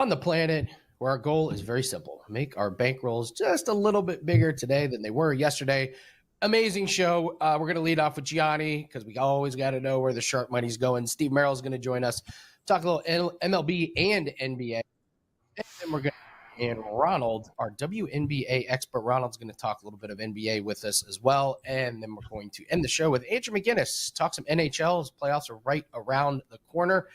on the planet where our goal is very simple: make our bankrolls just a little bit bigger today than they were yesterday. Amazing show. We're going to lead off with Gianni because we always got to know where the sharp money's going. Steve Merrill is going to join us, talk a little MLB and NBA. And then we're going to and Ronald, our WNBA expert. Ronald's going to talk a little bit of NBA with us as well. And then we're going to end the show with Andrew McInnis, talk some NHL. His playoffs are right around the corner.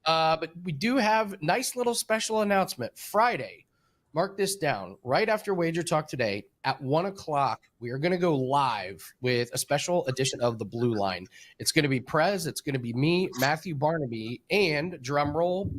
But we do have nice little special announcement. Friday, mark this down, right after WagerTalk Today at 1 o'clock, we are going to go live with a special edition of the Blue Line. It's going to be Prez, it's going to be me, Matthew Barnaby, and drum roll,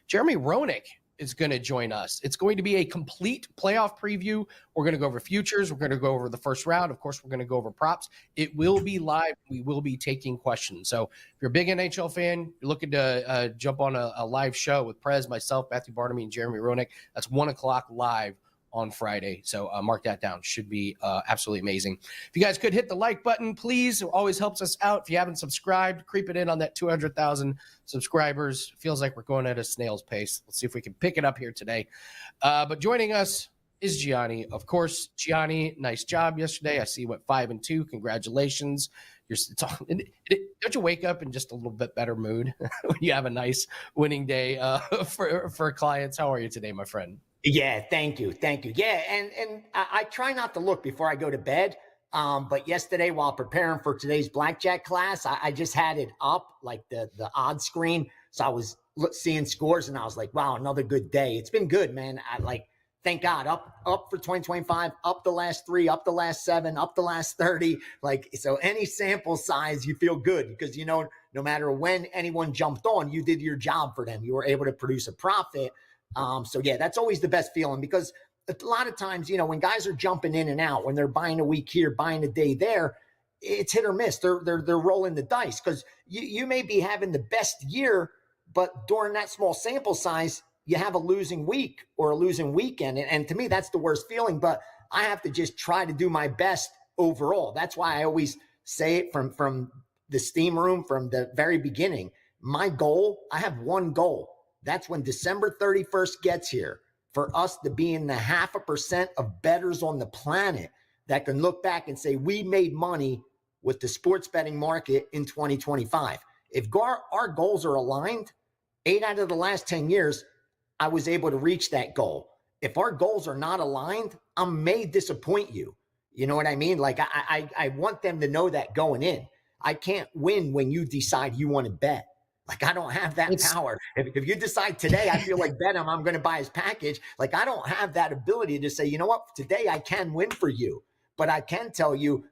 Jeremy Roenick is going to join us. It's going to be a complete playoff preview. We're going to go over futures. We're going to go over the first round. Of course, we're going to go over props. It will be live. We will be taking questions. So if you're a big NHL fan, you're looking to jump on a live show with Prez, myself, Matthew Barnaby, and Jeremy Roenick, that's 1 o'clock live on Friday. So mark that down. Should be absolutely amazing. If you guys could hit the like button, please. It always helps us out. If you haven't subscribed, creep it in on that 200,000 subscribers. Feels like we're going at a snail's pace. Let's see if we can pick it up here today. But joining us is Gianni. Of course, Gianni, nice job yesterday. I see you went 5-2. Congratulations. Don't you wake up in just a little bit better mood when you have a nice winning day for clients? How are you today, my friend? Yeah, thank you. Yeah, and I try not to look before I go to bed. But yesterday, while preparing for today's Blackjack class, I just had it up, like the odds screen. So I was seeing scores, and I was like, wow, another good day. It's been good, man. Thank God, up for 2025, up the last 3, up the last 7, up the last 30. So any sample size, you feel good because, no matter when anyone jumped on, you did your job for them. You were able to produce a profit. So yeah, that's always the best feeling because a lot of times, when guys are jumping in and out, when they're buying a week here, buying a day there, it's hit or miss. They're rolling the dice because you may be having the best year, but during that small sample size, you have a losing week or a losing weekend. And to me, that's the worst feeling, but I have to just try to do my best overall. That's why I always say it from the steam room, from the very beginning. My goal, I have one goal. That's when December 31st gets here, for us to be in the 0.5% of bettors on the planet that can look back and say, we made money with the sports betting market in 2025. If our goals are aligned, 8 out of the last 10 years, I was able to reach that goal. If our goals are not aligned, I may disappoint you. You know what I mean? I want them to know that going in. I can't win when you decide you want to bet. I don't have that power. If you decide today, I feel like bet him, I'm going to buy his package. I don't have that ability to say, you know what, today I can win for you. But I can tell you,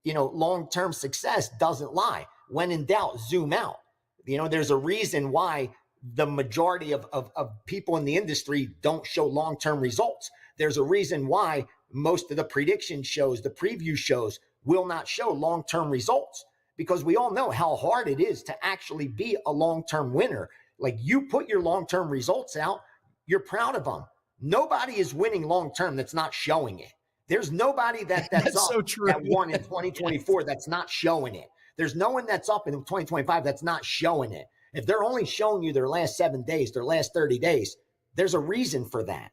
long-term success doesn't lie. When in doubt, zoom out. There's a reason why the majority of people in the industry don't show long-term results. There's a reason why most of the prediction shows, the preview shows, will not show long-term results. Because we all know how hard it is to actually be a long-term winner. You put your long-term results out, you're proud of them. Nobody is winning long-term that's not showing it. There's nobody that's up so true. That won in 2024 that's not showing it. There's no one that's up in 2025 that's not showing it. If they're only showing you their last 7 days, their last 30 days, there's a reason for that.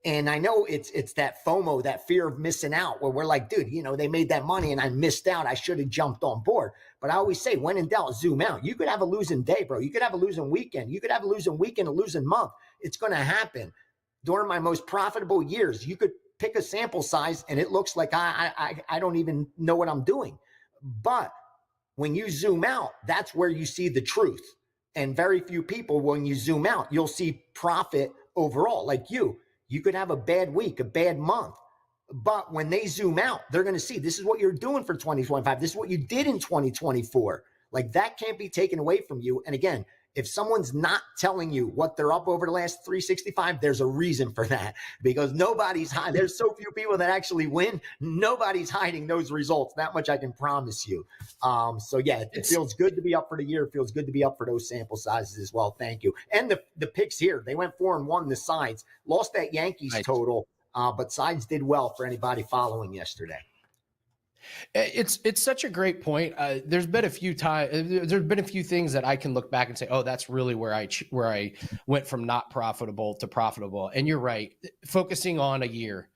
And I know it's that FOMO, that fear of missing out, where we're like, dude, they made that money and I missed out. I should have jumped on board. But I always say, when in doubt, zoom out. You could have a losing day, bro. You could have a losing weekend. You could have a losing weekend, a losing month. It's going to happen. During my most profitable years, you could pick a sample size and it looks like I don't even know what I'm doing. But when you zoom out, that's where you see the truth. And very few people, when you zoom out, you'll see profit overall. Like you could have a bad week, a bad month. But when they zoom out, they're going to see this is what you're doing for 2025. This is what you did in 2024. That can't be taken away from you. And again, if someone's not telling you what they're up over the last 365, there's a reason for that, because nobody's hiding. There's so few people that actually win. Nobody's hiding those results. That much I can promise you. So yeah, it feels good to be up for the year. It feels good to be up for those sample sizes as well. Thank you. And the picks here, they went 4-1 the sides, lost that Yankees total, but sides did well for anybody following yesterday. It's such a great point. There's been a few things that I can look back and say, oh, that's really where I went from not profitable to profitable. And you're right. Focusing on a year,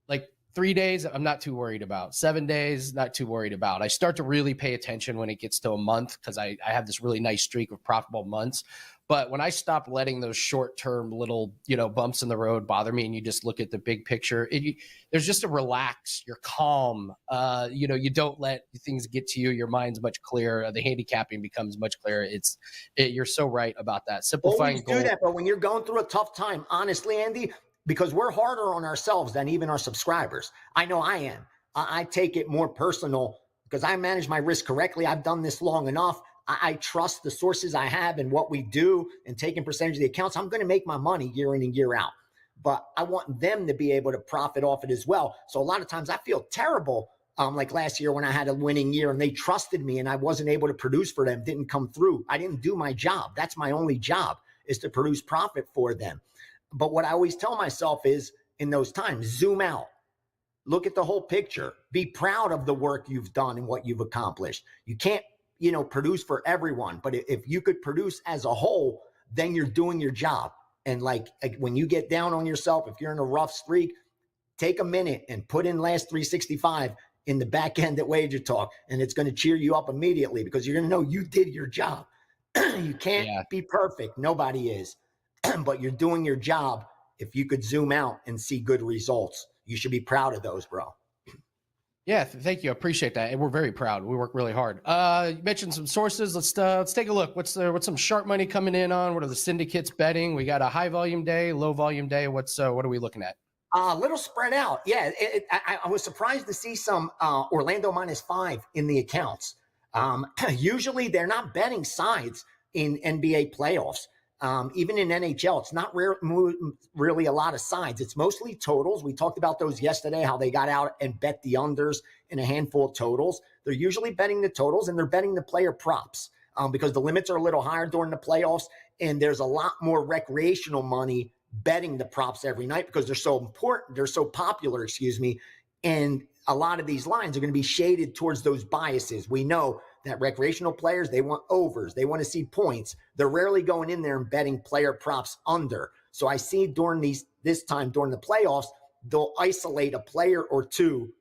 like 3 days, I'm not too worried about. 7 days, not too worried about. I start to really pay attention when it gets to a month because I have this really nice streak of profitable months. But when I stop letting those short-term little, bumps in the road bother me, and you just look at the big picture, there's just a relax. You're calm. You don't let things get to you. Your mind's much clearer. The handicapping becomes much clearer. You're so right about that. Simplifying Always do that, but when you're going through a tough time, honestly, Andy, because we're harder on ourselves than even our subscribers. I know I am. I take it more personal because I manage my risk correctly. I've done this long enough. I trust the sources I have and what we do and taking percentage of the accounts. I'm going to make my money year in and year out, but I want them to be able to profit off it as well. So a lot of times I feel terrible. Like last year when I had a winning year and they trusted me and I wasn't able to produce for them, didn't come through. I didn't do my job. That's my only job, is to produce profit for them. But what I always tell myself is, in those times, zoom out. Look at the whole picture. Be proud of the work you've done and what you've accomplished. You can't, produce for everyone. But if you could produce as a whole, then you're doing your job. And like when you get down on yourself, if you're in a rough streak, take a minute and put in last 365 in the back end at WagerTalk, and it's going to cheer you up immediately because you're going to know you did your job. You can't be perfect. Nobody is. But you're doing your job. If you could zoom out and see good results, you should be proud of those, bro. Yeah, thank you. I appreciate that. And we're very proud. We work really hard. You mentioned some sources. Let's take a look. What's some sharp money coming in on? What are the syndicates betting? We got a high volume day, low volume day. What are we looking at? A little spread out. Yeah, I was surprised to see some Orlando -5 in the accounts. Usually they're not betting sides in NBA playoffs. Even in NHL, it's not really a lot of sides. It's mostly totals. We talked about those yesterday, how they got out and bet the unders in a handful of totals. They're usually betting the totals and they're betting the player props because the limits are a little higher during the playoffs. And there's a lot more recreational money betting the props every night because they're so important. They're so popular, And a lot of these lines are going to be shaded towards those biases. We know that recreational players, they want overs. They want to see points. They're rarely going in there and betting player props under. So I see during this time during the playoffs, they'll isolate a player or two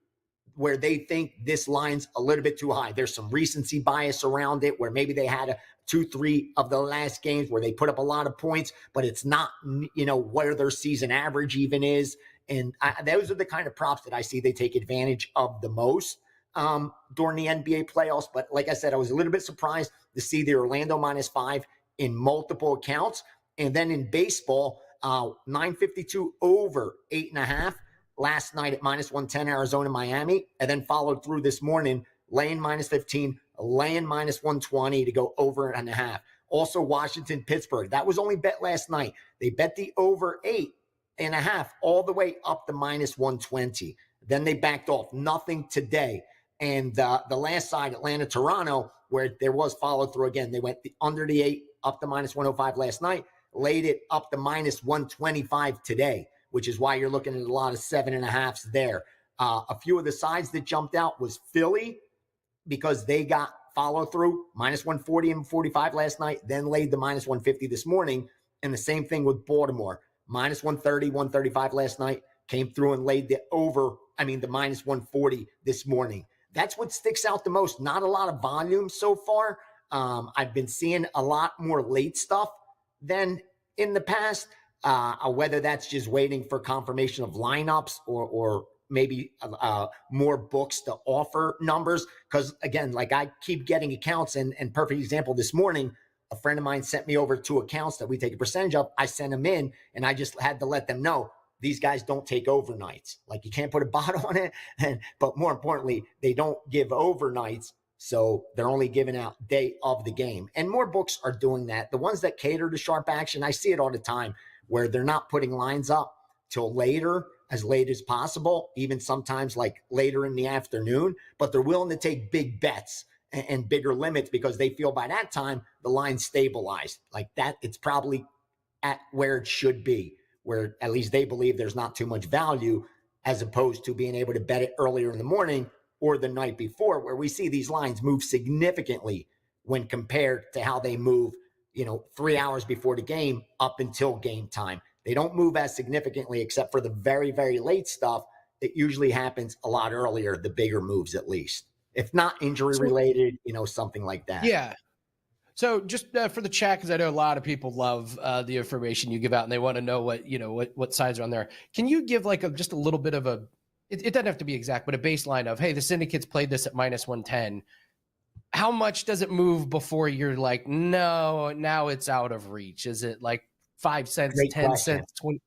where they think this line's a little bit too high. There's some recency bias around it where maybe they had 2-3 of the last games where they put up a lot of points, but it's not, where their season average even is. And those are the kind of props that I see they take advantage of the most during the NBA playoffs. But like I said, I was a little bit surprised to see the Orlando -5 in multiple accounts. And then in baseball, 952 over 8.5 last night at -110 Arizona, Miami, and then followed through this morning, laying -15, laying -120 to go over 1.5. Also Washington, Pittsburgh. That was only bet last night. They bet the over 8.5 all the way up to -120. Then they backed off. Nothing today. And the last side, Atlanta, Toronto, where there was follow through again. They went under the 8 up to -105 last night, laid it up to -125 today, which is why you're looking at a lot of 7.5s there. A few of the sides that jumped out was Philly because they got follow through -140 and 45 last night, then laid the -150 this morning. And the same thing with Baltimore, -130, 135 last night, came through and laid the -140 this morning. That's what sticks out the most. Not a lot of volume so far. I've been seeing a lot more late stuff than in the past, whether that's just waiting for confirmation of lineups or maybe more books to offer numbers. Because again, like I keep getting accounts and perfect example this morning, a friend of mine sent me over 2 accounts that we take a percentage of. I sent them in and I just had to let them know these guys don't take overnights. Like you can't put a bot on it. But more importantly, they don't give overnights. So they're only giving out day of the game. And more books are doing that. The ones that cater to sharp action, I see it all the time where they're not putting lines up till later, as late as possible, even sometimes like later in the afternoon, but they're willing to take big bets and bigger limits because they feel by that time the line's stabilized. Like that, it's probably at where it should be, where at least they believe there's not too much value, as opposed to being able to bet it earlier in the morning or the night before, where we see these lines move significantly when compared to how they move, 3 hours before the game up until game time. They don't move as significantly, except for the very, very late stuff. It usually happens a lot earlier, the bigger moves at least. If not injury related, something like that. Yeah. So just for the chat, because I know a lot of people love the information you give out and they want to know what sides are on there. Can you give just a little bit of it doesn't have to be exact, but a baseline of, hey, the syndicates played this at -110. How much does it move before you're like, no, now it's out of reach? Is it like 5 cents, Great 10 question. cents, 20?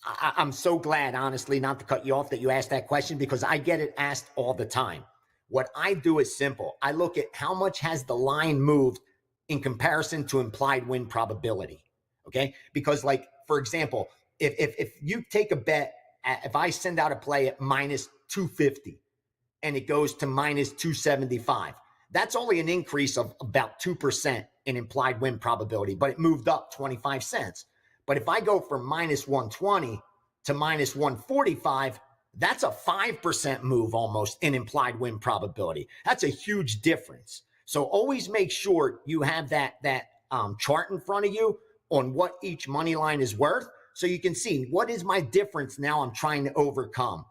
I'm so glad, honestly, not to cut you off, that you asked that question, because I get it asked all the time. What I do is simple. I look at how much has the line moved in comparison to implied win probability. Okay. Because for example, if you take a bet, if I send out a play at -250 and it goes to -275, that's only an increase of about 2% in implied win probability, but it moved up 25 cents. But if I go from -120 to -145, that's a 5% move almost in implied win probability. That's a huge difference. So always make sure you have that chart in front of you on what each money line is worth, so you can see what is my difference now I'm trying to overcome.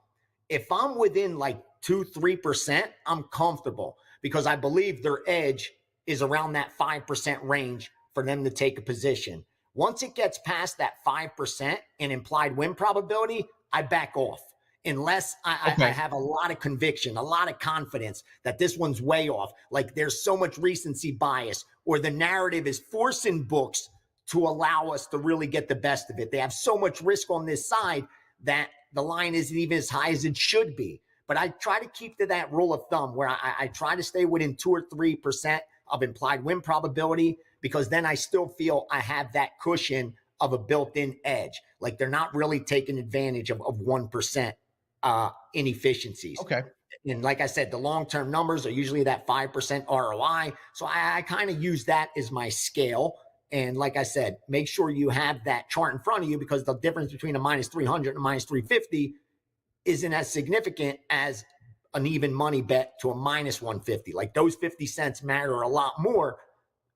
If I'm within 2-3%, I'm comfortable, because I believe their edge is around that 5% range for them to take a position. Once it gets past that 5% in implied win probability, I back off. Unless I have a lot of conviction, a lot of confidence that this one's way off. Like there's so much recency bias, or the narrative is forcing books to allow us to really get the best of it. They have so much risk on this side that the line isn't even as high as it should be. But I try to keep to that rule of thumb where I try to stay within 2 or 3% of implied win probability, because then I still feel I have that cushion of a built-in edge. Like they're not really taking advantage of 1% inefficiencies. Okay. And like I said, the long-term numbers are usually that 5% ROI. So I kind of use that as my scale. And like I said, make sure you have that chart in front of you, because the difference between a -300 and a -350 isn't as significant as an even money bet to a -150. Like those 50 cents matter a lot more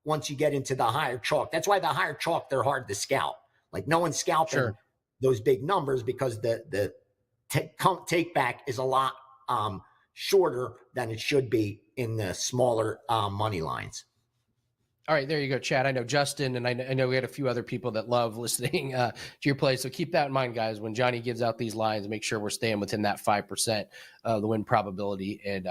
once you get into the higher chalk. That's why the higher chalk, they're hard to scalp. Like no one's scalping those big numbers, because the take back is a lot shorter than it should be in the smaller money lines. All right, there you go, Chad. I know Justin, and I know we had a few other people that love listening to your play. So keep that in mind, guys. When Gianni gives out these lines, make sure we're staying within that 5% of the win probability. And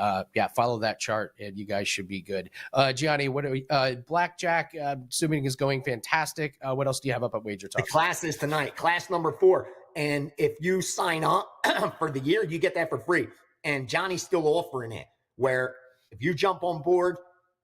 follow that chart, and you guys should be good. Gianni, what are we? Blackjack, assuming is going fantastic. What else do you have up at WagerTalk? The class is tonight, class number 4. And if you sign up for the year, you get that for free. And Johnny's still offering it, where if you jump on board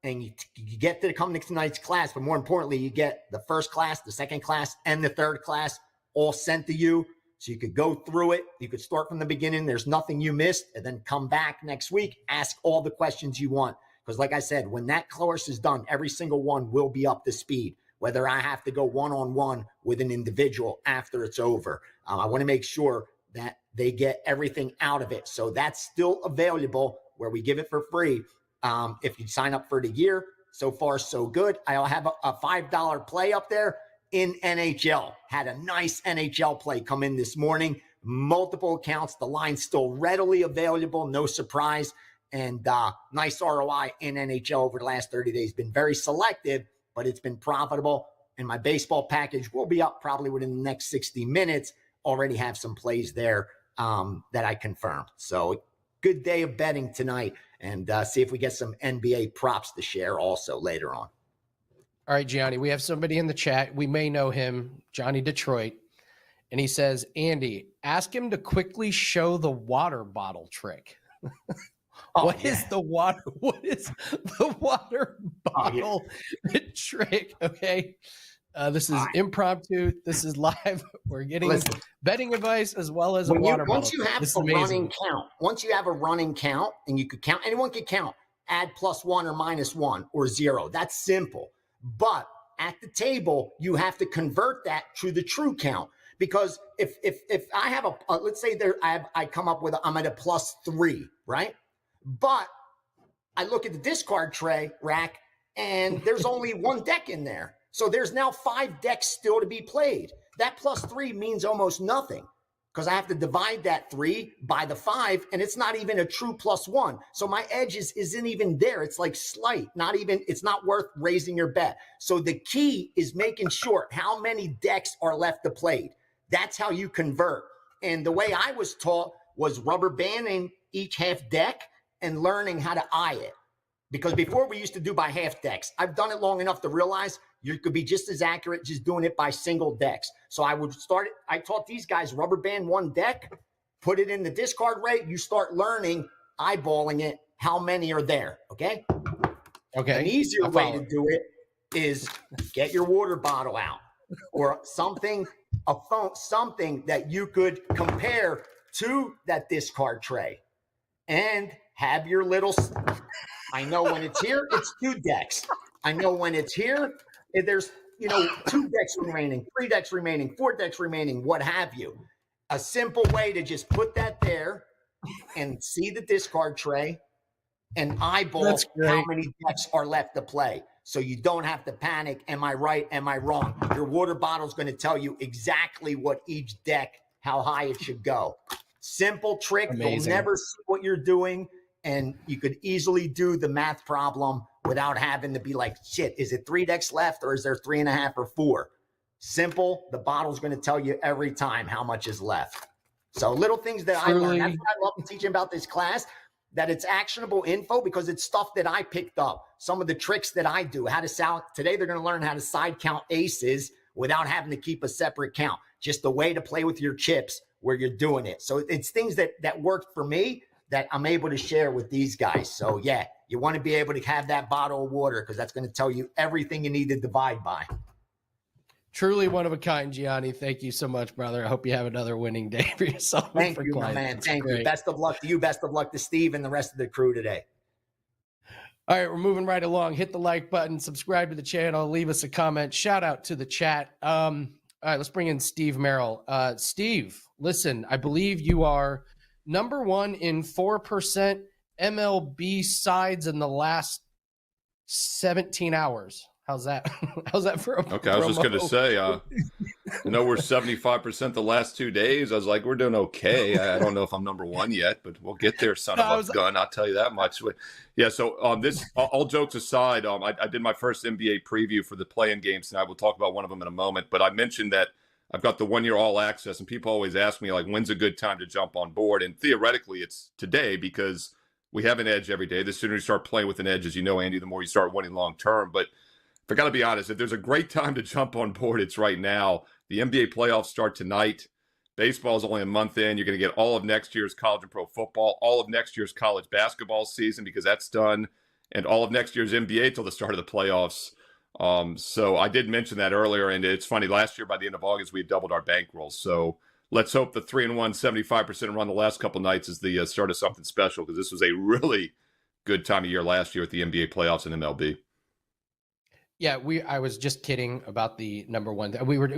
and you get to come to tonight's class, but more importantly, you get the first class, the second class, and the third class all sent to you. So you could go through it. You could start from the beginning. There's nothing you missed. And then come back next week, ask all the questions you want. Because like I said, when that course is done, every single one will be up to speed, whether I have to go one-on-one with an individual after it's over. I want to make sure that they get everything out of it. So that's still available, where we give it for free. If you sign up for the year, so far so good. I'll have a $5 play up there in NHL. Had a nice NHL play come in this morning. Multiple accounts. The line's still readily available. No surprise. And nice ROI in NHL over the last 30 days. Been very selective, but it's been profitable. And my baseball package will be up probably within the next 60 minutes. Already have some plays there that I confirmed. So good day of betting tonight. And see if we get some NBA props to share also later on. All right, Gianni, we have somebody in the chat. We may know him, Johnny Detroit. And he says, Andy, ask him to quickly show the water bottle trick. What is the water bottle trick? Okay. This is impromptu. This is live. We're getting betting advice as well as water bottle. Once you have a running count, once you have a running count, and you could count, anyone could count, add +1 or -1 or 0. That's simple. But at the table, you have to convert that to the true count, Because if I have let's say I come up with I'm at a +3, right? But I look at the discard tray rack and there's only one deck in there. So there's now 5 decks still to be played. That +3 means almost nothing because I have to divide that 3 by the 5, and it's not even a true +1. So my edge isn't even there. It's like slight, it's not worth raising your bet. So the key is making sure how many decks are left to play. That's how you convert. And the way I was taught was rubber banding each half deck and learning how to eye it. Because before we used to do by half decks. I've done it long enough to realize you could be just as accurate just doing it by single decks. So I taught these guys rubber band one deck, put it in the discard rate. You start learning, eyeballing it, how many are there, okay? Okay. An easier way to do it is get your water bottle out or something that you could compare to that discard tray and have your little... I know when it's here, it's 2 decks. I know when it's here, there's 2 decks remaining, 3 decks remaining, 4 decks remaining, what have you. A simple way to just put that there and see the discard tray and eyeball how many decks are left to play. So you don't have to panic. Am I right? Am I wrong? Your water bottle is going to tell you exactly what each deck, how high it should go. Simple trick. Amazing. You'll never see what you're doing. And you could easily do the math problem without having to be like, shit, is it 3 decks left or is there 3.5 or 4? Simple. The bottle's going to tell you every time how much is left. So little things that I learned. That's what I love teaching about this class, that it's actionable info because it's stuff that I picked up. Some of the tricks that I do, today they're going to learn how to side count aces without having to keep a separate count. Just the way to play with your chips where you're doing it. So it's things that worked for me that I'm able to share with these guys. So yeah, you want to be able to have that bottle of water because that's going to tell you everything you need to divide by. Truly one of a kind, Gianni. Thank you so much, brother. I hope you have another winning day for yourself. Thank you, my man. Thank you. Best of luck to you. Best of luck to Steve and the rest of the crew today. All right, we're moving right along. Hit the like button, subscribe to the channel, leave us a comment. Shout out to the chat. All right, let's bring in Steve Merrill. Steve, listen, I believe you are number 1 in 4% MLB sides in the last 17 hours. How's that? How's that for a Okay, I was just going to say, we're 75% the last 2 days. I was like, we're doing okay. I don't know if I'm number 1 yet, but we'll get there, son of a gun. I'll tell you that much. Yeah, so this, all jokes aside, I did my first NBA preview for the play-in games tonight. We'll talk about one of them in a moment, but I mentioned that I've got the 1-year all access, and people always ask me, like, when's a good time to jump on board? And theoretically, it's today because we have an edge every day. The sooner you start playing with an edge, as you know, Andy, the more you start winning long term. But if I got to be honest, if there's a great time to jump on board, it's right now. The NBA playoffs start tonight. Baseball is only a month in. You're going to get all of next year's college and pro football, all of next year's college basketball season because that's done, and all of next year's NBA till the start of the playoffs. So I did mention that earlier, and it's funny, last year by the end of August, we doubled our bankroll. So let's hope the 3-1, 75% run the last couple nights is the start of something special because this was a really good time of year last year at the NBA playoffs and MLB. Yeah, I was just kidding about the number 1.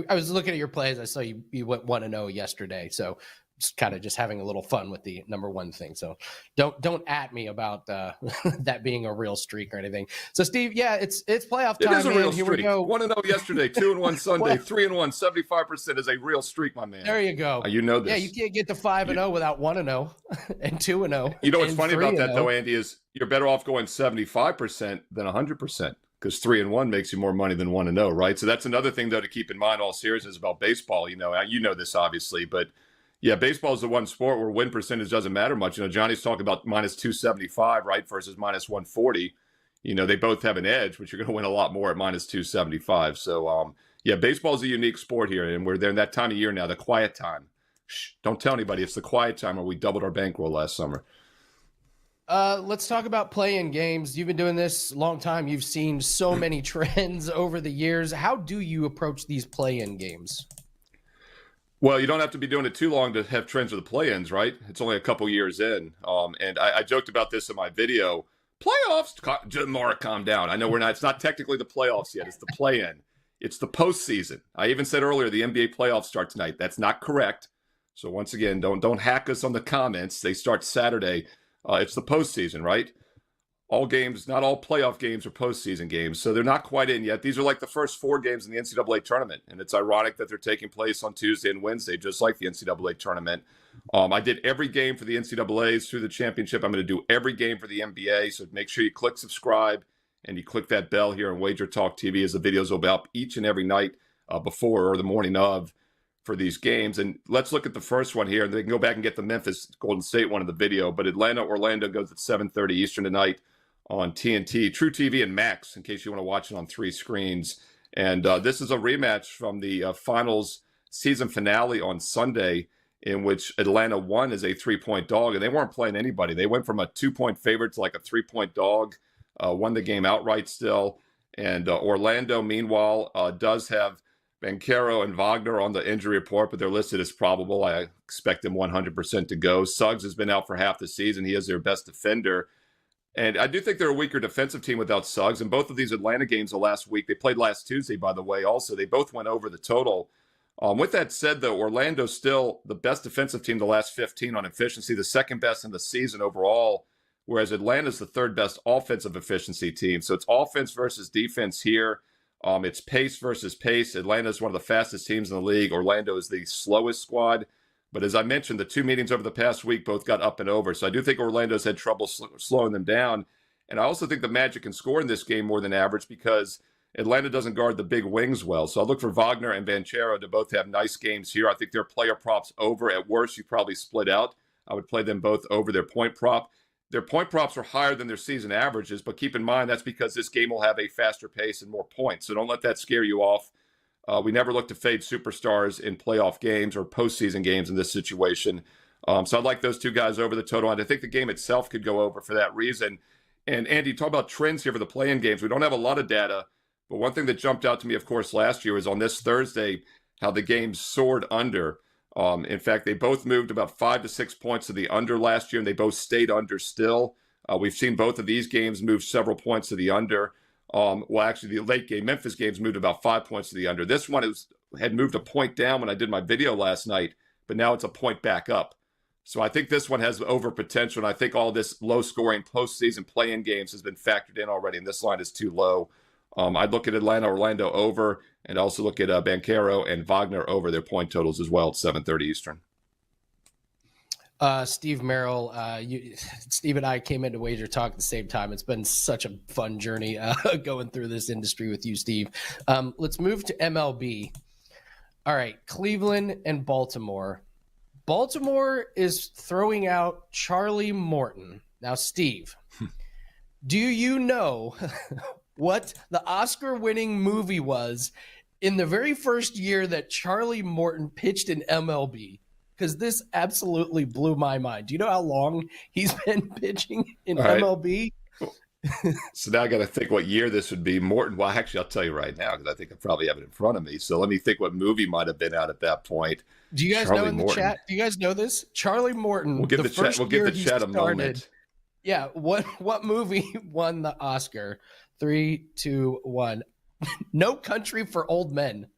I was looking at your plays. I saw you went 1-0 yesterday. So just kind of just having a little fun with the number 1 thing. So don't at me about that being a real streak or anything. So Steve, yeah, it's playoff time. It is a real Here streak. We go. 1-0 yesterday, 2-1 Sunday, 3-1, 75% is a real streak, my man. There you go. You know this. Yeah, you can't get to 5-0 without 1-0 and 2-0. You know what's funny about that though, Andy, is you're better off going 75% than 100%. Because 3-1 makes you more money than 1-0, right? So that's another thing, though, to keep in mind. All seriousness about baseball, you know this obviously, but yeah, baseball is the one sport where win percentage doesn't matter much. Johnny's talking about minus 275, right, versus minus 140. They both have an edge, but you're going to win a lot more at minus 275. So yeah, baseball is a unique sport here, and we're there in that time of year now, the quiet time. Shh, don't tell anybody. It's the quiet time where we doubled our bankroll last summer. Let's talk about play-in games. You've been doing this a long time. You've seen so many trends over the years. How do you approach these play-in games? Well, you don't have to be doing it too long to have trends with the play-ins, right? It's only a couple years in. And I joked about this in my video. Playoffs, Mara, calm down. I know it's not technically the playoffs yet. It's the play-in. It's the postseason. I even said earlier the NBA playoffs start tonight. That's not correct. So once again, don't hack us on the comments. They start Saturday. It's the postseason, right? All games, not all playoff games are postseason games, so they're not quite in yet. These are like the first 4 games in the NCAA tournament, and it's ironic that they're taking place on Tuesday and Wednesday, just like the NCAA tournament. I did every game for the NCAAs through the championship. I'm going to do every game for the NBA, so make sure you click subscribe and you click that bell here on WagerTalk TV as the videos will be up each and every night before or the morning of for these games. And let's look at the first one here, and they can go back and get the Memphis Golden State one in the video. But Atlanta-Orlando goes at 7:30 Eastern tonight on TNT, True TV, and Max, in case you want to watch it on 3 screens. And this is a rematch from the finals season finale on Sunday, in which Atlanta won as a 3-point dog, and they weren't playing anybody. They went from a 2-point favorite to like a 3-point dog, won the game outright still. And Orlando, meanwhile, does have Banchero and Wagner on the injury report, but they're listed as probable. I expect them 100% to go. Suggs has been out for half the season. He is their best defender. And I do think they're a weaker defensive team without Suggs. And both of these Atlanta games the last week, they played last Tuesday, by the way, also. They both went over the total. With that said, though, Orlando's still the best defensive team the last 15 on efficiency, the second best in the season overall, whereas Atlanta's the third best offensive efficiency team. So it's offense versus defense here. It's pace versus pace. Atlanta's one of the fastest teams in the league. Orlando is the slowest squad. But as I mentioned, the 2 meetings over the past week both got up and over. So I do think Orlando's had trouble slowing them down. And I also think the Magic can score in this game more than average because Atlanta doesn't guard the big wings well. So I look for Wagner and Banchero to both have nice games here. I think their player props over. At worst, you probably split out. I would play them both over their point prop. Their point props are higher than their season averages, but keep in mind that's because this game will have a faster pace and more points. So don't let that scare you off. We never look to fade superstars in playoff games or postseason games in this situation. So I'd like those 2 guys over the total. And I think the game itself could go over for that reason. And Andy, talk about trends here for the play-in games. We don't have a lot of data, but one thing that jumped out to me, of course, last year was on this Thursday, how the games soared under. In fact, they both moved about 5 to 6 points to the under last year, and they both stayed under still. We've seen both of these games move several points to the under. Well, actually, the late game Memphis games moved about 5 points to the under. This one had moved a point down when I did my video last night, but now it's a point back up. So I think this one has over potential, and I think all this low-scoring postseason play-in games has been factored in already, and this line is too low. I'd look at Atlanta, Orlando over, and also look at Banchero and Wagner over their point totals as well at 7:30 Eastern. Steve Merrill, Steve and I came into Wager Talk at the same time. It's been such a fun journey going through this industry with you, Steve. Let's move to MLB. All right, Cleveland and Baltimore. Baltimore is throwing out Charlie Morton. Now, Steve, do you know what the Oscar-winning movie was in the very first year that Charlie Morton pitched in MLB? Because this absolutely blew my mind. Do you know how long he's been pitching in MLB? So now I got to think what year this would be. Morton, well, actually, I'll tell you right now because I think I probably have it in front of me. So let me think what movie might have been out at that point. Do you guys know in the chat? Do you guys know this? Charlie Morton. We'll give the chat a moment. Yeah. What movie won the Oscar? 3, 2, 1. No Country for Old Men,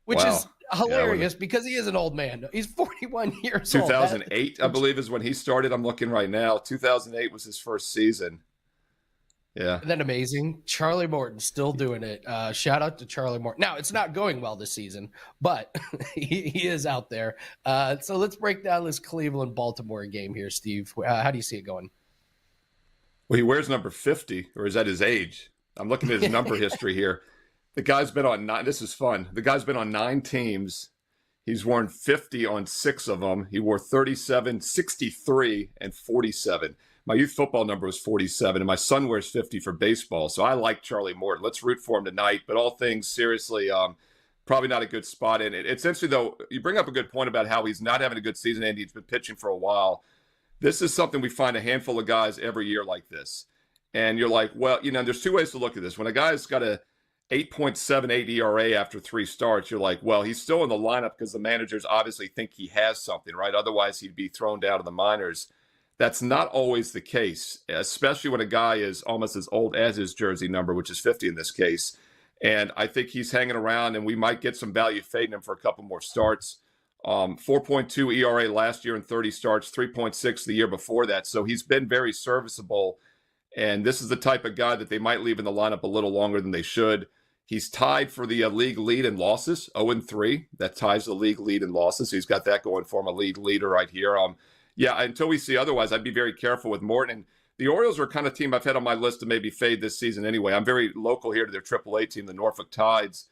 which is hilarious because he is an old man. He's 41 years 2008, I believe, is when he started. I'm looking right now. 2008 was his first season. Yeah. Isn't that amazing? Charlie Morton still doing it. Shout out to Charlie Morton. Now, it's not going well this season, but he is out there. So let's break down this Cleveland-Baltimore game here, Steve. How do you see it going? Well, he wears number 50, or is that his age? I'm looking at his number history here. The guy's been on 9. This is fun. The guy's been on 9 teams. He's worn 50 on 6 of them. He wore 37, 63, and 47. My youth football number was 47, and my son wears 50 for baseball. So I like Charlie Morton. Let's root for him tonight. But all things seriously, probably not a good spot in it. It's interesting, though, you bring up a good point about how he's not having a good season, and he's been pitching for a while. This is something we find a handful of guys every year like this. And you're like, well, there's 2 ways to look at this. When a guy's got a 8.78 ERA after 3 starts, you're like, well, he's still in the lineup because the managers obviously think he has something, right? Otherwise, he'd be thrown down to the minors. That's not always the case, especially when a guy is almost as old as his jersey number, which is 50 in this case. And I think he's hanging around, and we might get some value fading him for a couple more starts. 4.2 ERA last year in 30 starts, 3.6 the year before that. So he's been very serviceable. And this is the type of guy that they might leave in the lineup a little longer than they should. He's tied for the league lead in losses, 0-3. That ties the league lead in losses. So he's got that going for him, a league leader right here. Yeah, until we see otherwise, I'd be very careful with Morton. And the Orioles are kind of team I've had on my list to maybe fade this season anyway. I'm very local here to their AAA team, the Norfolk Tides.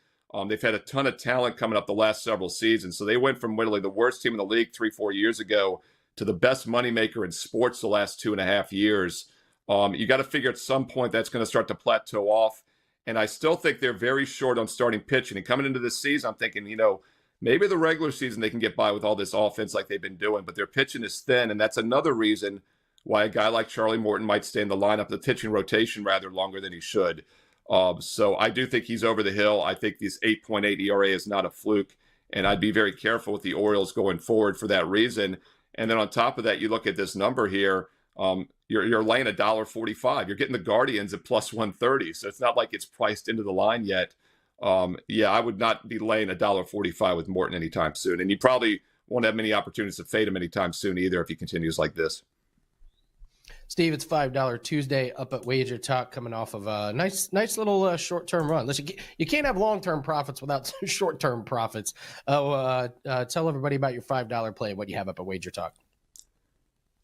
They've had a ton of talent coming up the last several seasons. So they went from literally the worst team in the league 3-4 years ago to the best moneymaker in sports the last 2.5 years. You got to figure at some point that's going to start to plateau off. And I still think they're very short on starting pitching. And coming into this season, I'm thinking, maybe the regular season they can get by with all this offense like they've been doing. But their pitching is thin, and that's another reason why a guy like Charlie Morton might stay in the lineup, the pitching rotation, rather longer than he should. So I do think he's over the hill. I think this 8.8 ERA is not a fluke, and I'd be very careful with the Orioles going forward for that reason. And then on top of that, you look at this number here. You're laying $1.45. You're getting the Guardians at plus 130, so it's not like it's priced into the line yet. I would not be laying $1.45 with Morton anytime soon, and you probably won't have many opportunities to fade him anytime soon either if he continues like this. Steve, it's $5 Tuesday up at WagerTalk, coming off of a nice little short-term run. Listen, you can't have long-term profits without short-term profits. Tell everybody about your $5 play, what you have up at WagerTalk.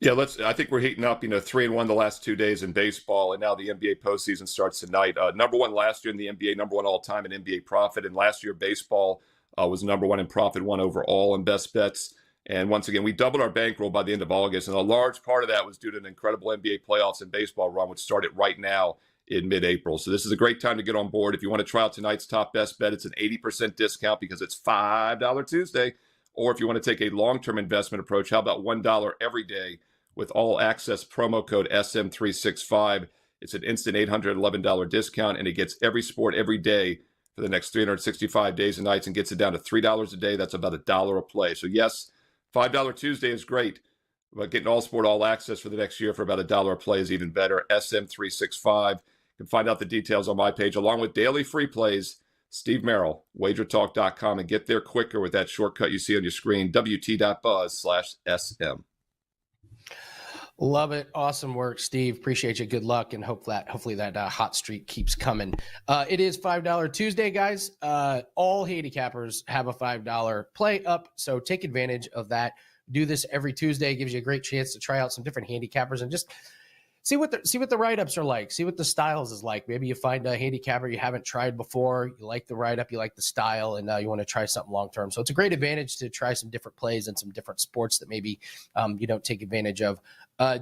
Yeah, I think we're heating up, 3-1 the last 2 days in baseball, and now the NBA postseason starts tonight. Number one last year in the NBA, number one all-time in NBA profit, and last year baseball was number one in profit, one overall in best bets. And once again, we doubled our bankroll by the end of August, and a large part of that was due to an incredible NBA playoffs and baseball run, which started right now in mid-April. So this is a great time to get on board. If you want to try out tonight's top best bet, it's an 80% discount because it's $5 Tuesday. Or if you want to take a long-term investment approach, how about $1 every day with all access promo code SM365? It's an instant $811 discount, and it gets every sport every day for the next 365 days and nights and gets it down to $3 a day. That's about $1 a play. So yes, $5 Tuesday is great, but getting all sport, all access for the next year for about $1 a play is even better. SM365. You can find out the details on my page, along with daily free plays. Steve Merrill, WagerTalk.com, and get there quicker with that shortcut you see on your screen, WT.buzz/SM. Love it. Awesome work, Steve. Appreciate you. Good luck, and hopefully that hot streak keeps coming. It is $5 Tuesday, guys. All handicappers have a $5 play up, so take advantage of that. Do this every Tuesday. It gives you a great chance to try out some different handicappers and just see what the write-ups are like. See what the styles is like. Maybe you find a handicapper you haven't tried before. You like the write-up, you like the style, and you want to try something long-term. So it's a great advantage to try some different plays and some different sports that maybe you don't take advantage of.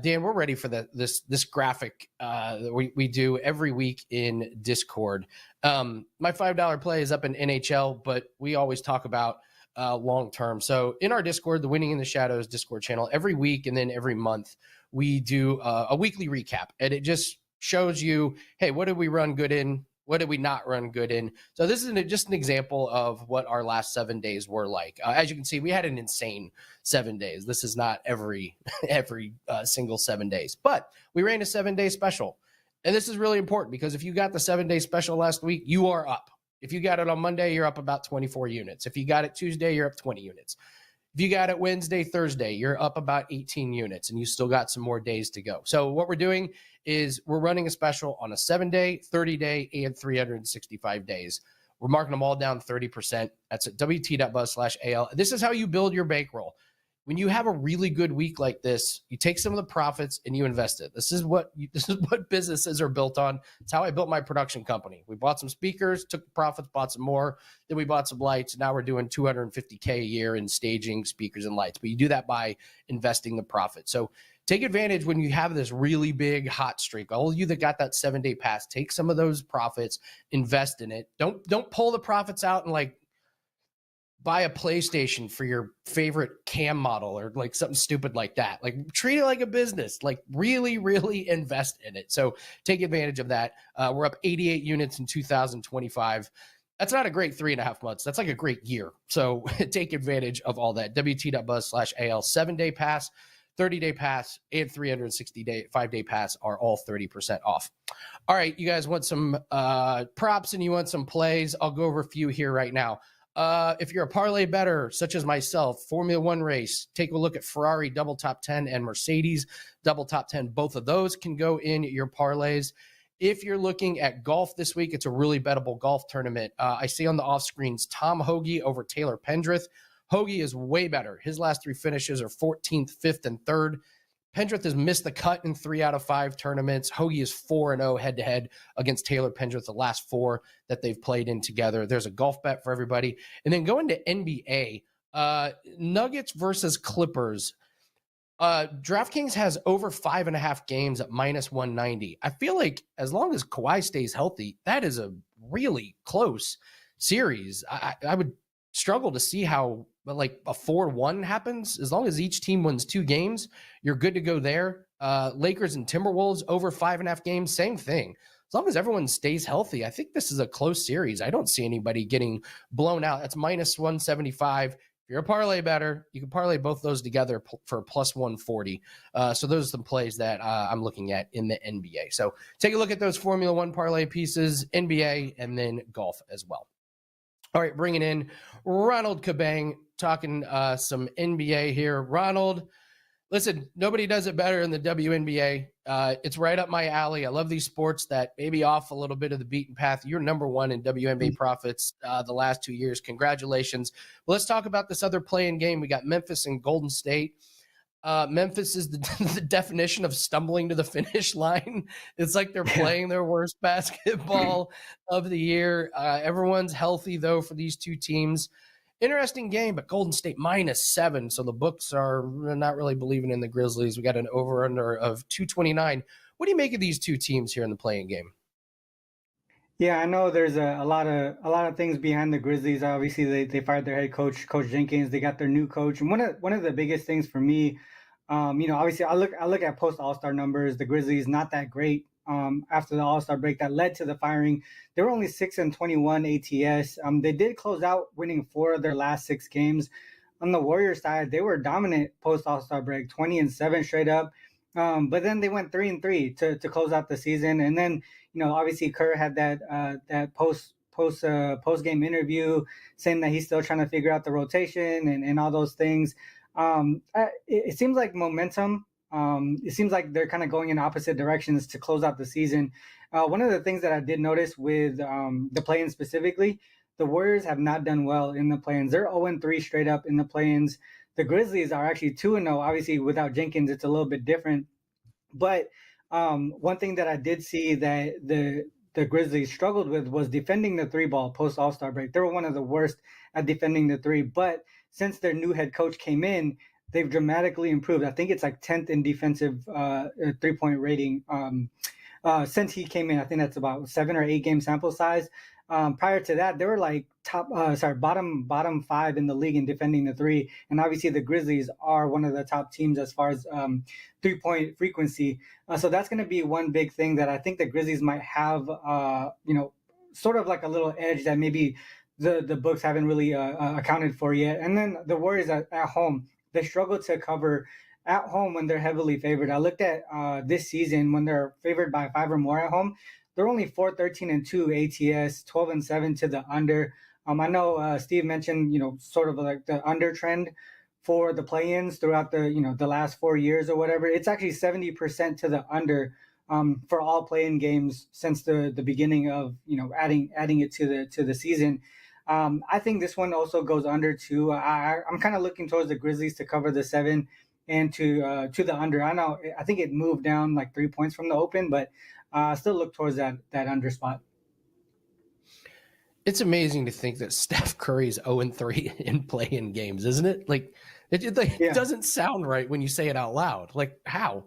Dan, we're ready for this graphic that we do every week in Discord. My $5 play is up in NHL, but we always talk about long-term. So in our Discord, the Winning in the Shadows Discord channel, every week and then every month, we do a weekly recap, and it just shows you, hey, what did we run good in? What did we not run good in? So this is just an example of what our last 7 days were like. As you can see, we had an insane 7 days. This is not every single 7 days, but we ran a 7-day special. And this is really important because if you got the 7-day special last week, you are up. If you got it on Monday, you're up about 24 units. If you got it Tuesday, you're up 20 units. If you got it Wednesday, Thursday, you're up about 18 units, and you still got some more days to go. So what we're doing is we're running a special on a 7-day, 30-day, and 365 days. We're marking them all down 30%. That's at WT.buzz/AL. This is how you build your bankroll. When you have a really good week like this, you take some of the profits and you invest it. This is what businesses are built on. It's how I built my production company. We bought some speakers, took the profits, bought some more. Then we bought some lights. Now we're doing $250K a year in staging, speakers, and lights. But you do that by investing the profit. So take advantage when you have this really big hot streak. All of you that got that 7-day pass, take some of those profits, invest in it. Don't pull the profits out and buy a PlayStation for your favorite cam model or something stupid like that. Treat it like a business, really, really invest in it. So take advantage of that. We're up 88 units in 2025. That's not a great 3.5 months. That's like a great year. So take advantage of all that. WT.buzz/AL 7-day pass, 30-day pass and 5-day pass are all 30% off. All right, you guys want some props and you want some plays? I'll go over a few here right now. If you're a parlay bettor, such as myself, Formula One race, take a look at Ferrari double top 10 and Mercedes double top 10. Both of those can go in your parlays. If you're looking at golf this week, it's a really bettable golf tournament. I see on the off screens Tom Hoge over Taylor Pendrith. Hoge is way better. His last 3 finishes are 14th, 5th, and 3rd. Pendrith has missed the cut in 3 out of 5 tournaments. Hoge is 4-0 head-to-head against Taylor Pendrith the last 4 that they've played in together. There's a golf bet for everybody. And then going to NBA, Nuggets versus Clippers. DraftKings has over 5.5 games at -190. I feel like as long as Kawhi stays healthy, that is a really close series. I would struggle to see how like a 4-1 happens. As long as each team wins 2 games, you're good to go there. Lakers and Timberwolves over 5.5 games, same thing. As long as everyone stays healthy, I think this is a close series. I don't see anybody getting blown out. That's -175. If you're a parlay bettor, you can parlay both those together for +140. So those are some plays that I'm looking at in the NBA. So take a look at those Formula One parlay pieces, NBA, and then golf as well. All right, bringing in Ronald Cabang, talking some NBA here. Ronald, listen, nobody does it better in the WNBA. It's right up my alley. I love these sports that maybe off a little bit of the beaten path. You're number 1 in WNBA profits the last 2 years. Congratulations. Well, let's talk about this other play-in game. We got Memphis and Golden State. Memphis is the definition of stumbling to the finish line. It's like they're playing their worst basketball of the year. Everyone's healthy, though, for these two teams. Interesting game, but Golden State -7, so the books are not really believing in the Grizzlies. We got an over-under of 229. What do you make of these two teams here in the play-in game? Yeah, I know there's a lot of things behind the Grizzlies. Obviously, they fired their head coach, Coach Jenkins. They got their new coach, and one of the biggest things for me, obviously I look at post All-Star numbers. The Grizzlies not that great after the All-Star break that led to the firing. They were only 6-21 ATS. They did close out winning 4 of their last 6 games. On the Warriors side, they were dominant post All-Star break, 20-7 straight up. But then they went 3-3 to close out the season, and then obviously Kerr had that post game interview saying that he's still trying to figure out the rotation and all those things. It seems like momentum. It seems like they're kind of going in opposite directions to close out the season. One of the things that I did notice with the play-in specifically, the Warriors have not done well in the play-ins. They're 0-3 straight up in the play-ins. The Grizzlies are actually 2-0. Obviously, without Jenkins, it's a little bit different. But one thing that I did see that the Grizzlies struggled with was defending the 3-ball post All-Star break. They were one of the worst at defending the 3. But since their new head coach came in, they've dramatically improved. I think it's like 10th in defensive 3-point rating since he came in. I think that's about 7 or 8 game sample size. Prior to that, they were like bottom 5 in the league in defending the 3. And obviously the Grizzlies are one of the top teams as far as 3-point frequency. So that's going to be one big thing that I think the Grizzlies might have, sort of like a little edge that maybe the books haven't really accounted for yet. And then the Warriors at home, they struggle to cover at home when they're heavily favored. I looked at this season when they're favored by 5 or more at home. They're only 4-13-2 ATS, 12-7 to the under. I know Steve mentioned, sort of like the under trend for the play-ins throughout the last 4 years or whatever. It's actually 70% to the under for all play-in games since the beginning of adding it to the season. I think this one also goes under too. I'm kind of looking towards the Grizzlies to cover the 7 and to the under. I think it moved down like 3 points from the open, but still look towards that under spot. It's amazing to think that Steph Curry's 0-3 in play-in games, isn't it? Like it doesn't sound right when you say it out loud. Like how?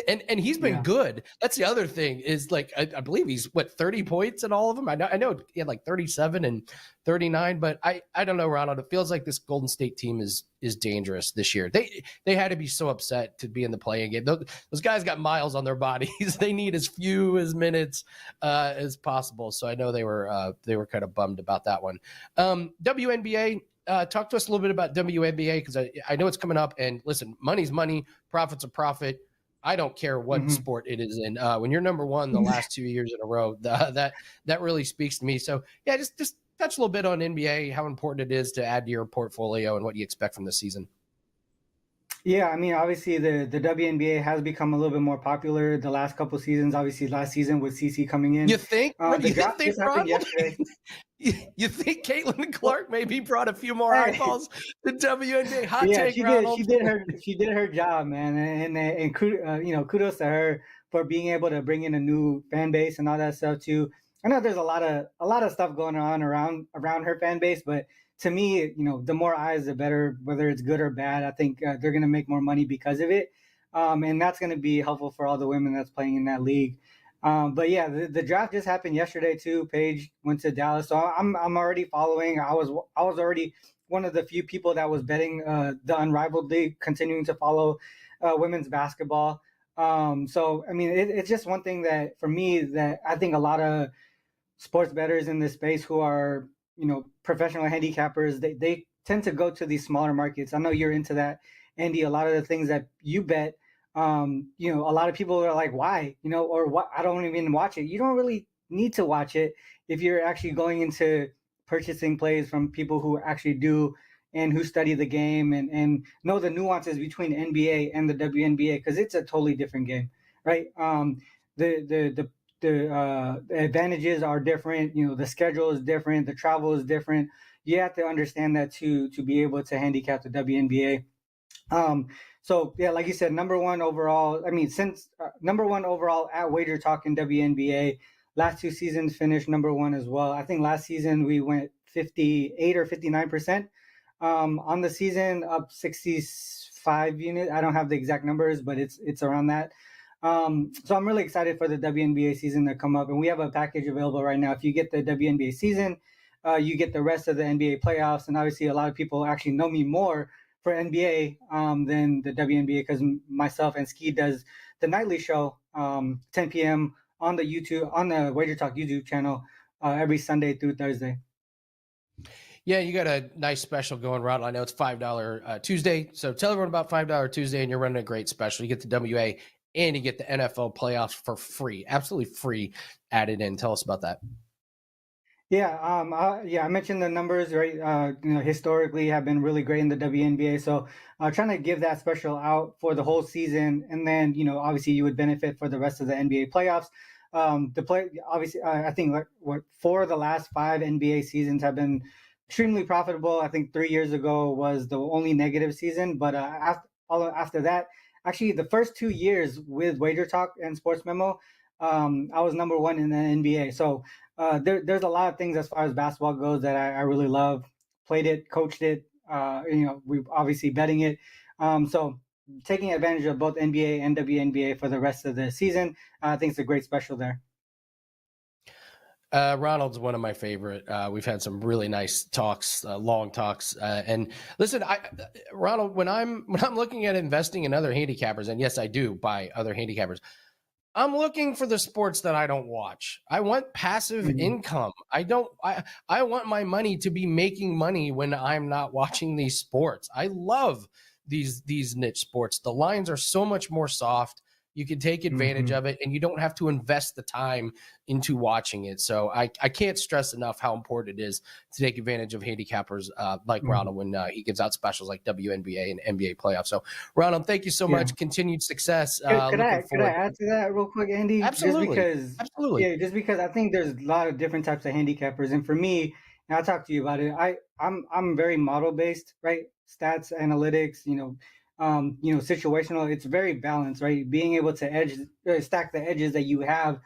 And he's been good. That's the other thing is like I believe he's 30 points in all of them. I know he had like 37 and 39, but I don't know, Ronald. It feels like this Golden State team is dangerous this year. They had to be so upset to be in the play-in game. Those guys got miles on their bodies. They need as few as minutes as possible. So I know they were kind of bummed about that one. WNBA, talk to us a little bit about WNBA, because I know it's coming up. And listen, money's money, profit's a profit. I don't care what sport it is in. When you're number one the last 2 years in a row, that really speaks to me. So yeah, just touch a little bit on NBA, how important it is to add to your portfolio and what you expect from the season. Yeah, I mean, obviously the WNBA has become a little bit more popular the last couple of seasons. Obviously, last season with CC coming in. You think? The draft just happened yesterday. You think Caitlin Clark maybe brought a few more eyeballs to WNBA? Hot take, she Ronald. She did her job, man, and kudos to her for being able to bring in a new fan base and all that stuff too. I know there's a lot of stuff going on around her fan base, but to me, the more eyes, the better. Whether it's good or bad, I think they're going to make more money because of it, and that's going to be helpful for all the women that's playing in that league. But yeah, the draft just happened yesterday too. Paige went to Dallas, so I'm already following. I was already one of the few people that was betting the Unrivaled League, continuing to follow women's basketball. So I mean, it's just one thing that for me that I think a lot of sports bettors in this space who are professional handicappers, they tend to go to these smaller markets. I know you're into that, Andy. A lot of the things that you bet. A lot of people are like, why, or what? I don't even watch it. You don't really need to watch it if you're actually going into purchasing plays from people who actually do and who study the game and know the nuances between NBA and the WNBA, because it's a totally different game, right? The advantages are different. The schedule is different. The travel is different. You have to understand that to be able to handicap the WNBA. So yeah, like you said, number one overall. I mean, since number one overall at WagerTalk in WNBA, last 2 seasons finished number one as well. I think last season we went 58 or 59% on the season, up 65 units. I don't have the exact numbers, but it's around that. So I'm really excited for the WNBA season to come up, and we have a package available right now. If you get the WNBA season, you get the rest of the NBA playoffs, and obviously a lot of people actually know me more for NBA than the WNBA, because myself and Ski does the nightly show 10 p.m. on the WagerTalk YouTube channel every Sunday through Thursday. Yeah, you got a nice special going, Ronald. I know it's $5 Tuesday, so tell everyone about $5 Tuesday, and you're running a great special. You get the WA and you get the NFL playoffs for free, absolutely free, added in. Tell us about that. Yeah, I mentioned the numbers, right? Historically have been really great in the WNBA. So trying to give that special out for the whole season, and then obviously you would benefit for the rest of the NBA playoffs. I think 4 of the last 5 NBA seasons have been extremely profitable. I think 3 years ago was the only negative season, but after that, actually the first 2 years with WagerTalk and Sports Memo, I was number one in the NBA. So there's a lot of things as far as basketball goes that I really love. Played it, coached it. We obviously betting it. So taking advantage of both NBA and WNBA for the rest of the season, I think it's a great special there. Ronald's one of my favorite. We've had some really nice talks, long talks. And listen, Ronald, when I'm looking at investing in other handicappers, and yes, I do buy other handicappers, I'm looking for the sports that I don't watch. I want passive income. I want my money to be making money when I'm not watching these sports. I love these niche sports. The lines are so much more soft. You can take advantage of it, and you don't have to invest the time into watching it. So I can't stress enough how important it is to take advantage of handicappers like Ronald when he gives out specials like WNBA and NBA playoffs. So Ronald, thank you so much. Continued success. Could I add to that real quick, Andy? Absolutely. Just because I think there's a lot of different types of handicappers, and for me, and I'll talk to you about it. I'm very model based, right? Stats, analytics, situational. It's very balanced, right? Being able to stack the edges that you have.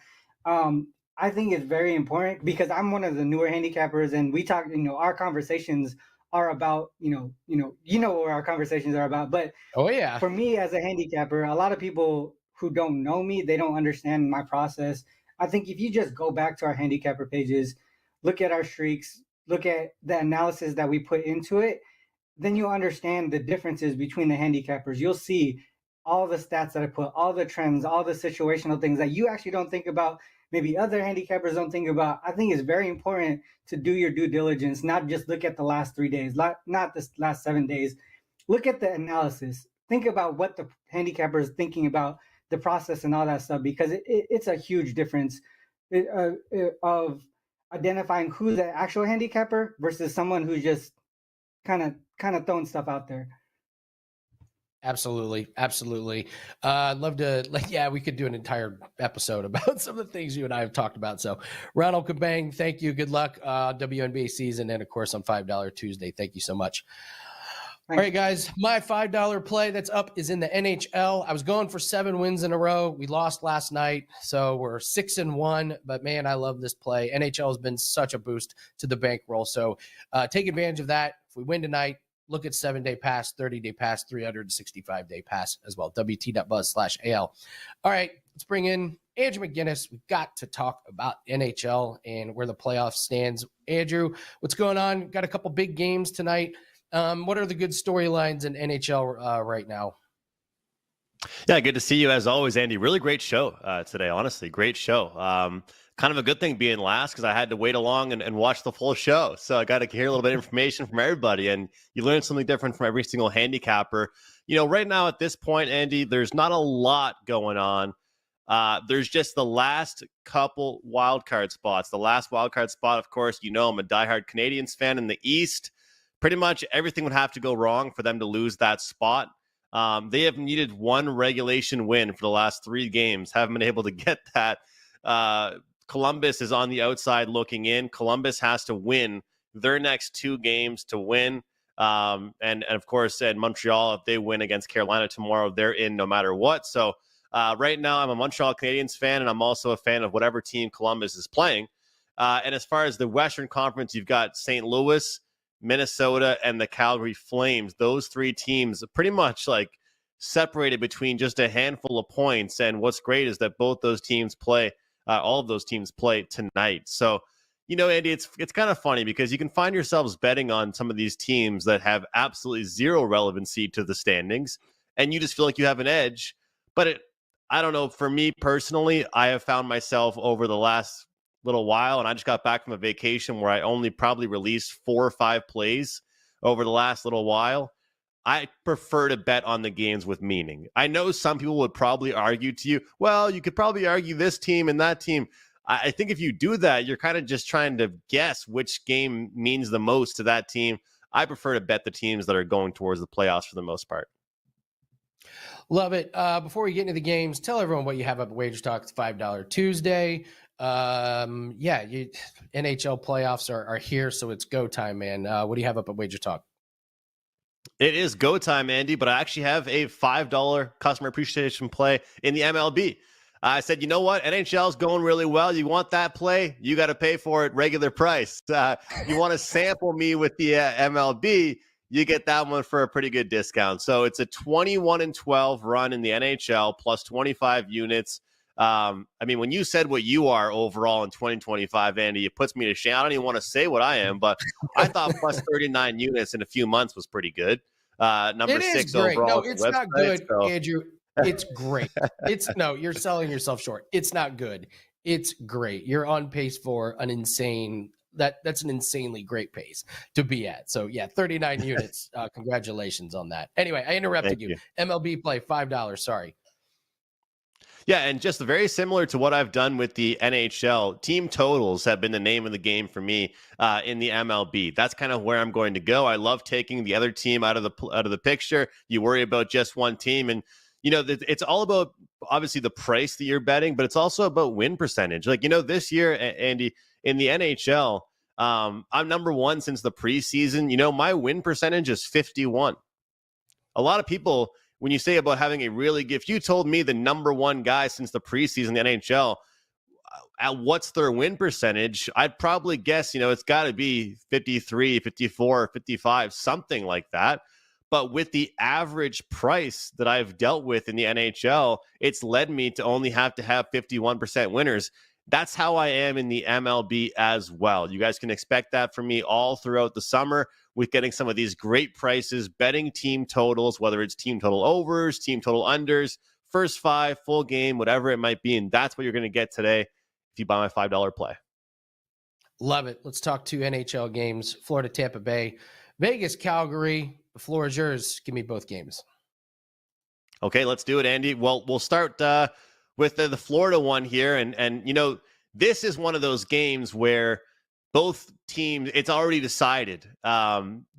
I think it's very important because I'm one of the newer handicappers, and we talk, our conversations are about, what our conversations are about. But for me as a handicapper, a lot of people who don't know me, they don't understand my process. I think if you just go back to our handicapper pages, look at our streaks, look at the analysis that we put into it, then you'll understand the differences between the handicappers. You'll see all the stats that I put, all the trends, all the situational things that you actually don't think about. maybe other handicappers don't think about. I think it's very important to do your due diligence, not just look at the last 3 days, not the last 7 days. Look at the analysis. Think about what the handicapper is thinking about the process and all that stuff, because it's a huge difference of identifying who's the actual handicapper versus someone who's just kind of throwing stuff out there. Absolutely. I'd love to, we could do an entire episode about some of the things you and I have talked about. So Ronald Cabang, thank you. Good luck WNBA season. And of course on $5 Tuesday. Thank you so much. All right, guys, my $5 play that's up is in the NHL. I was going for 7 wins in a row. We lost last night, so we're 6-1. But, man, I love this play. NHL has been such a boost to the bankroll. So take advantage of that. If we win tonight, look at 7-day pass, 30-day pass, 365-day pass as well. WT.buzz/AL. All right, let's bring in Andrew McInnis. We've got to talk about NHL and where the playoff stands. Andrew, what's going on? Got a couple big games tonight. What are the good storylines in NHL right now? Yeah, good to see you as always, Andy. Really great show today, honestly. Great show. Kind of a good thing being last because I had to wait along and watch the full show. So I got to hear a little bit of information from everybody, and you learn something different from every single handicapper. Right now at this point, Andy, there's not a lot going on. There's just the last couple wildcard spots. The last wildcard spot, of course, I'm a diehard Canadiens fan in the East. Pretty much everything would have to go wrong for them to lose that spot. They have needed one regulation win for the last 3 games. Haven't been able to get that. Columbus is on the outside looking in. Columbus has to win their next 2 games to win. And of course, in Montreal, if they win against Carolina tomorrow, they're in no matter what. So right now, I'm a Montreal Canadiens fan, and I'm also a fan of whatever team Columbus is playing. And as far as the Western Conference, you've got St. Louis, Minnesota, and the Calgary Flames. Those 3 teams are pretty much separated between just a handful of points. And what's great is that both those teams play, all of those teams play tonight. So, Andy, it's kind of funny because you can find yourselves betting on some of these teams that have absolutely zero relevancy to the standings, and you just feel like you have an edge. But I don't know, for me personally, I have found myself over the last little while, and I just got back from a vacation where I only probably released 4 or 5 plays over the last little while. I prefer to bet on the games with meaning. I know some people would probably argue to you, well, you could probably argue this team and that team. I think if you do that, you're kind of just trying to guess which game means the most to that team. I prefer to bet the teams that are going towards the playoffs for the most part. Love it. Before we get into the games, tell everyone what you have up at WagerTalk. It's $5 Tuesday. NHL playoffs are here, so it's go time, man. What do you have up at WagerTalk? It is go time, Andy, but I actually have a $5 customer appreciation play in the MLB. I said, you know what? NHL is going really well. You want that play? You got to pay for it regular price. You want to sample me with the MLB? You get that one for a pretty good discount. So it's a 21-12 run in the NHL plus 25 units. When you said what you are overall in 2025, Andy, it puts me to shame. I don't even want to say what I am, but I thought plus 39 units in a few months was pretty good. Number 6 great. overall. No, it's not good, so. Andrew. It's great. You're selling yourself short. It's not good. It's great. You're on pace for an insane. That's an insanely great pace to be at. So yeah, 39 units. Congratulations on that. Anyway, I interrupted you. MLB play $5. Sorry. Yeah, and just very similar to what I've done with the NHL, team totals have been the name of the game for me in the MLB. That's kind of where I'm going to go. I love taking the other team out of the picture. You worry about just one team, and it's all about obviously the price that you're betting, but it's also about win percentage. This year, Andy, in the NHL, I'm number 1 since the preseason. My win percentage is 51. A lot of people, when you say about having a really good, if you told me the number 1 guy since the preseason in the NHL, at what's their win percentage, I'd probably guess, it's got to be 53, 54, 55, something like that. But with the average price that I've dealt with in the NHL, it's led me to only have to have 51% winners. That's how I am in the MLB as well. You guys can expect that from me all throughout the summer with getting some of these great prices, betting team totals, whether it's team total overs, team total unders, first 5, full game, whatever it might be. And that's what you're going to get today. if you buy my $5 play. Love it. Let's talk 2 NHL games. Florida, Tampa Bay, Vegas, Calgary. The floor is yours. Give me both games. Okay, let's do it, Andy. Well, we'll start with the Florida one here. And you know, this is one of those games where both teams, it's already decided,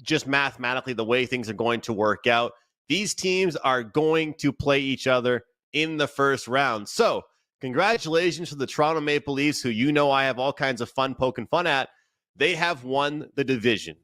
just mathematically, the way things are going to work out. These teams are going to play each other in the first round. So congratulations to the Toronto Maple Leafs, who you know I have all kinds of fun poking fun at. They have won the division.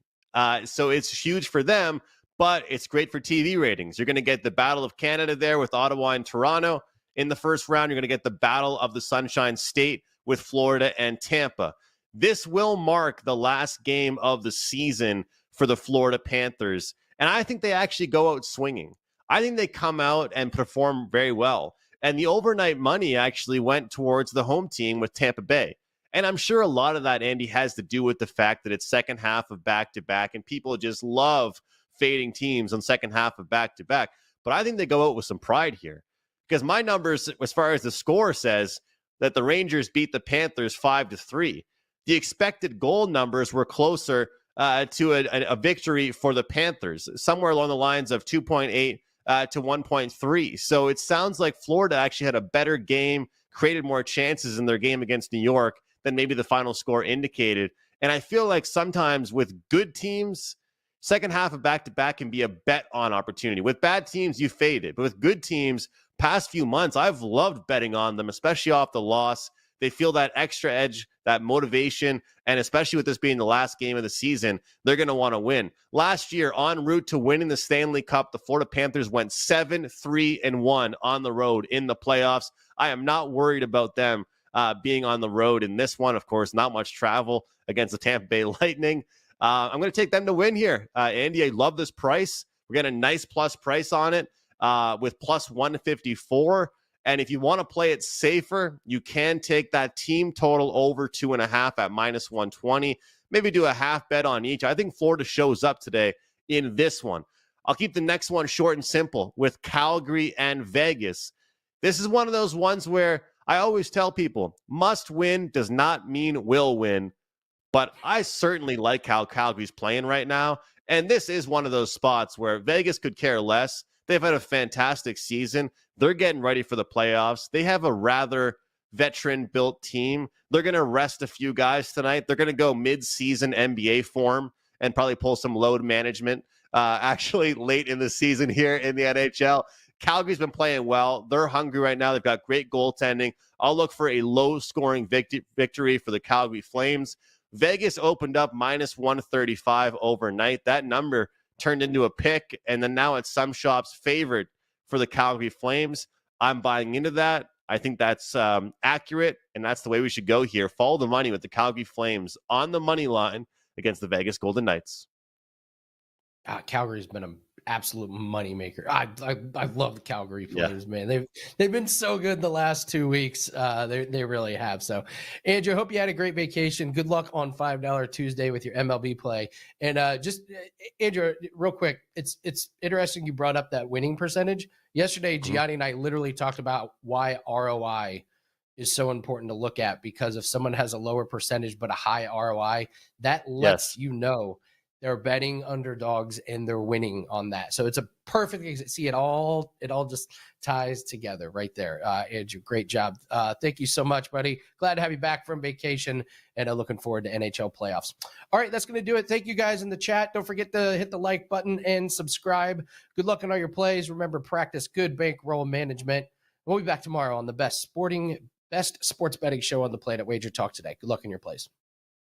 So it's huge for them, but it's great for TV ratings. You're going to get the Battle of Canada there with Ottawa and Toronto. In the first round, you're going to get the Battle of the Sunshine State with Florida and Tampa. This will mark the last game of the season for the Florida Panthers. And I think they actually go out swinging. I think they come out and perform very well. And the overnight money actually went towards the home team with Tampa Bay. And I'm sure a lot of that, Andy, has to do with the fact that it's second half of back-to-back, and people just love fading teams on second half of back-to-back. But I think they go out with some pride here, because my numbers, as far as the score says, that the Rangers beat the Panthers 5-3. The expected goal numbers were closer to a victory for the Panthers, somewhere along the lines of 2.8 to 1.3. So it sounds like Florida actually had a better game, created more chances in their game against New York than maybe the final score indicated. And I feel like sometimes with good teams, second half of back-to-back can be a bet on opportunity. With bad teams, you fade it. But with good teams, past few months, I've loved betting on them, especially off the loss. They feel that extra edge, that motivation, and especially with this being the last game of the season, they're going to want to win. Last year, en route to winning the Stanley Cup, the Florida Panthers went 7-3-1 on the road in the playoffs. I am not worried about them being on the road in this one. Of course, not much travel against the Tampa Bay Lightning. I'm going to take them to win here. Andy, I love this price. We're getting a nice plus price on it with plus 154. And if you want to play it safer, you can take that team total over 2.5 at minus 120. Maybe do a half bet on each. I think Florida shows up today in this one. I'll keep the next one short and simple with Calgary and Vegas. This is one of those ones where I always tell people, must win does not mean will win. But I certainly like how Calgary's playing right now. And this is one of those spots where Vegas could care less. They've had a fantastic season. They're getting ready for the playoffs. They have a rather veteran-built team. They're going to rest a few guys tonight. They're going to go mid-season NBA form and probably pull some load management actually late in the season here in the NHL. Calgary's been playing well. They're hungry right now. They've got great goaltending. I'll look for a low-scoring victory for the Calgary Flames. Vegas opened up minus 135 overnight. That number turned into a pick, and then now it's some shops favored for the Calgary Flames. I'm buying into that. I think that's accurate, and that's the way we should go here. Follow the money with the Calgary Flames on the money line against the Vegas Golden Knights. Calgary's been an absolute moneymaker. I love the Calgary Flames, man. They've been so good the last 2 weeks. They really have. So, Andrew, I hope you had a great vacation. Good luck on $5 Tuesday with your MLB play. And just Andrew, real quick, it's interesting you brought up that winning percentage. Yesterday, Gianni and I literally talked about why ROI is so important to look at, because if someone has a lower percentage but a high ROI, that lets you know they're betting underdogs and they're winning on that. So it's a perfect, see it all just ties together right there. Andrew, great job. Thank you so much, buddy. Glad to have you back from vacation, and looking forward to NHL playoffs. All right, that's going to do it. Thank you guys in the chat. Don't forget to hit the like button and subscribe. Good luck on all your plays. Remember, practice good bankroll management. We'll be back tomorrow on the best sports betting show on the planet, WagerTalk Today. Good luck in your plays.